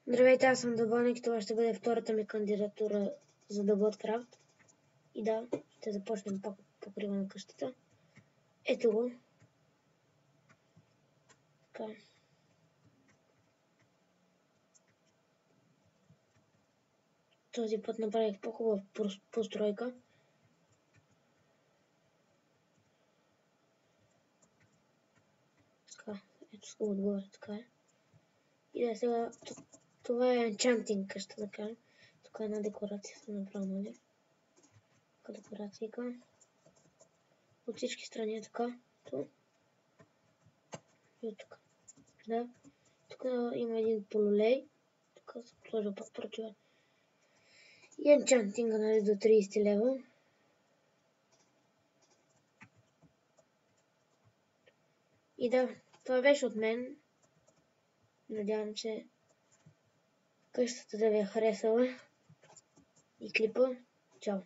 Здравейте, аз съм Дълбоник и това ще бъде втората ми кандидатура за Dubloodcraft. И да, ще започнем покрива на къщата. Ето го. Така. Този път направих по-хубава постройка. Така, ето с отгоре, така е. И да, сега, това е енчантинг къща, да кажем. Тук е една декорация съм направил, нали? Така декорацийка. От всички страни е така. Тук. И от тук. Да. Тук има един полулей. Тук съм сложил пак противен. И енчантинга, нали, до 30 лева. И да, това беше от мен. Надявам се къщата да ви е харесала и клипа. Чао!